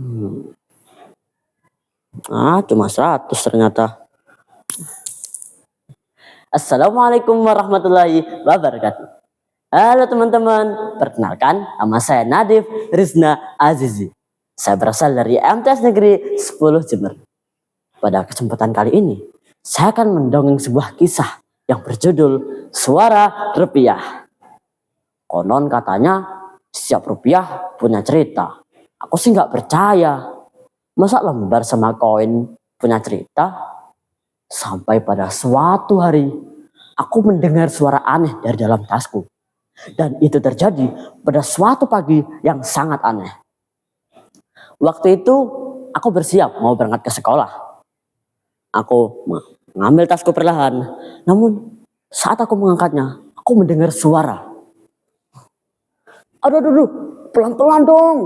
Hmm. Cuma 100 ternyata. Assalamualaikum warahmatullahi wabarakatuh. Halo teman-teman, perkenalkan nama saya Nadif Rizna Azizi. Saya berasal dari MTS Negeri 10 Jember. Pada kesempatan kali ini, saya akan mendongeng sebuah kisah yang berjudul Suara Rupiah. Konon katanya, setiap rupiah punya cerita. Aku sih nggak percaya. Masa lembar sama koin punya cerita? Sampai pada suatu hari, aku mendengar suara aneh dari dalam tasku. Dan itu terjadi pada suatu pagi yang sangat aneh. Waktu itu, aku bersiap mau berangkat ke sekolah. Aku mengambil tasku perlahan. Namun, saat aku mengangkatnya, aku mendengar suara. Aduh, pelan-pelan dong.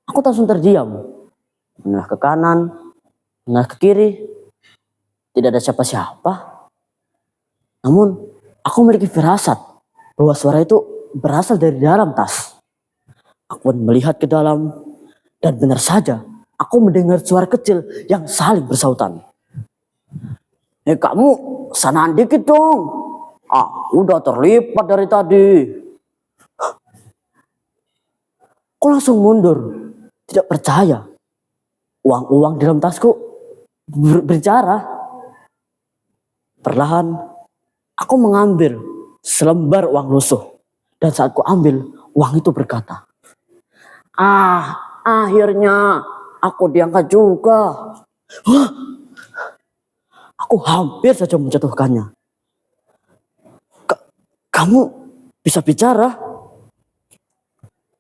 Aku langsung terdiam. Menoleh ke kanan, menoleh ke kiri. Tidak ada siapa-siapa. Namun, aku memiliki firasat bahwa suara itu berasal dari dalam tas. Aku pun melihat ke dalam, dan benar saja, aku mendengar suara kecil yang saling bersautan. Kamu sanaan dikit dong. Udah terlipat dari tadi. Aku langsung mundur, tidak percaya. Uang-uang dalam tasku berbicara. Perlahan, aku mengambil selembar uang lusuh. Dan saat ku ambil, uang itu berkata, akhirnya aku diangkat juga. Aku hampir saja menjatuhkannya. Kamu bisa bicara?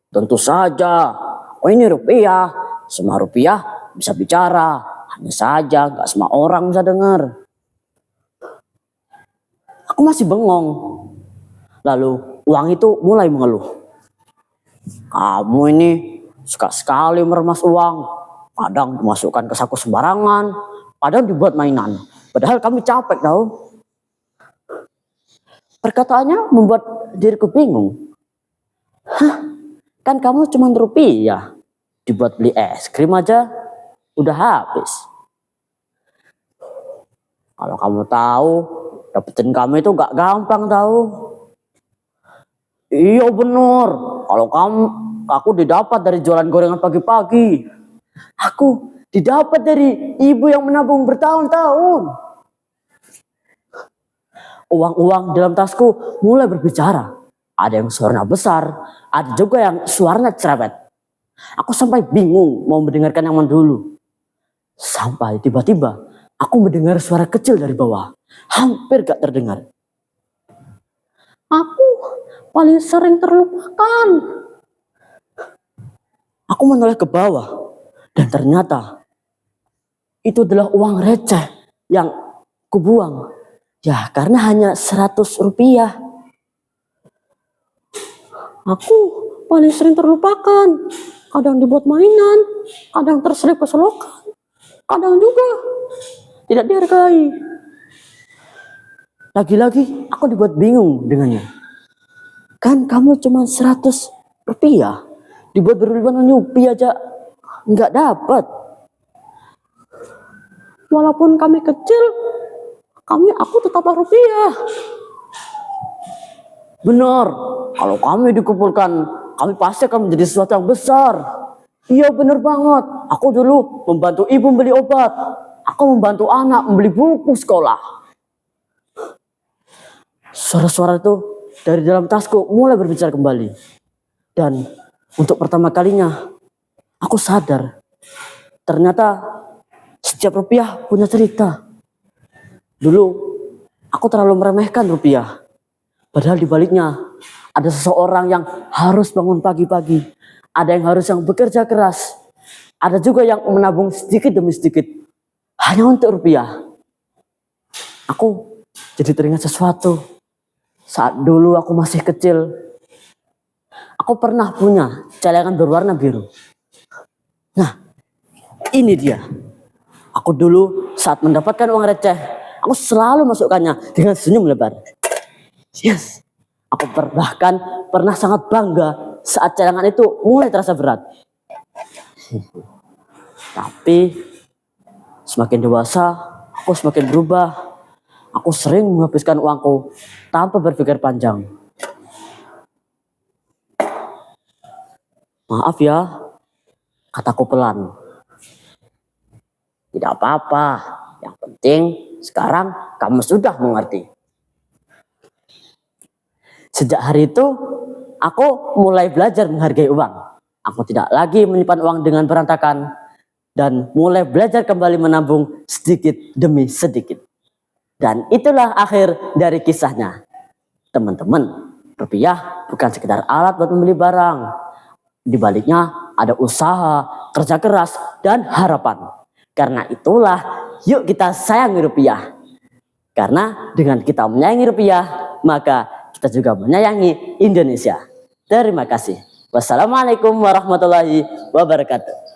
Tentu saja. Ini rupiah. Semua rupiah bisa bicara. Hanya saja gak semua orang bisa dengar. Aku masih bengong. Lalu uang itu mulai mengeluh. Kamu ini suka sekali meremas uang. Kadang dimasukkan ke saku sembarangan. Kadang dibuat mainan. Padahal kami capek tau. Perkataannya membuat diriku bingung. Kan kamu cuma rupiah. Dibuat beli es krim aja udah habis. Kalau kamu tahu, dapetin kamu itu gak gampang tahu. Iya bener. Kalau aku didapat dari jualan gorengan pagi-pagi. Aku didapat dari ibu yang menabung bertahun-tahun. Uang-uang dalam tasku mulai berbicara. Ada yang suaranya besar, ada juga yang suaranya cerewet. Aku sampai bingung mau mendengarkan yang mana dulu. Sampai tiba-tiba aku mendengar suara kecil dari bawah. Hampir gak terdengar. Aku paling sering terlupakan. Aku menoleh ke bawah. Dan ternyata itu adalah uang receh yang kubuang. Ya karena hanya 100 rupiah. Aku paling sering terlupakan. Kadang dibuat mainan, kadang terselip ke selokan, kadang juga tidak dihargai. Lagi-lagi aku dibuat bingung dengannya. Kan kamu cuma 100 rupiah. Dibuat berlibuan rupiah aja nggak dapat. Walaupun kami kecil, aku tetaplah rupiah. Benar, kalau kami dikumpulkan, kami pasti akan menjadi sesuatu yang besar. Iya benar banget, aku dulu membantu ibu membeli obat. Aku membantu anak membeli buku sekolah. Suara-suara itu dari dalam tasku mulai berbicara kembali. Dan untuk pertama kalinya, aku sadar. Ternyata setiap rupiah punya cerita. Dulu, aku terlalu meremehkan rupiah. Padahal di baliknya ada seseorang yang harus bangun pagi-pagi. Ada yang bekerja keras. Ada juga yang menabung sedikit demi sedikit. Hanya untuk rupiah. Aku jadi teringat sesuatu. Saat dulu aku masih kecil. Aku pernah punya celengan berwarna biru. Nah, ini dia. Aku dulu saat mendapatkan uang receh, aku selalu masukkannya dengan senyum lebar. Yes, aku bahkan pernah sangat bangga saat cadangan itu mulai terasa berat. Tapi semakin dewasa, aku semakin berubah. Aku sering menghabiskan uangku tanpa berpikir panjang. Maaf ya, kataku pelan. Tidak apa-apa, yang penting sekarang kamu sudah mengerti. Sejak hari itu, aku mulai belajar menghargai uang. Aku tidak lagi menyimpan uang dengan berantakan dan mulai belajar kembali menabung sedikit demi sedikit. Dan itulah akhir dari kisahnya. Teman-teman, rupiah bukan sekedar alat buat membeli barang. Di baliknya ada usaha, kerja keras, dan harapan. Karena itulah, yuk kita sayangi rupiah. Karena dengan kita menyayangi rupiah, maka kita juga menyayangi Indonesia. Terima kasih. Wassalamualaikum warahmatullahi wabarakatuh.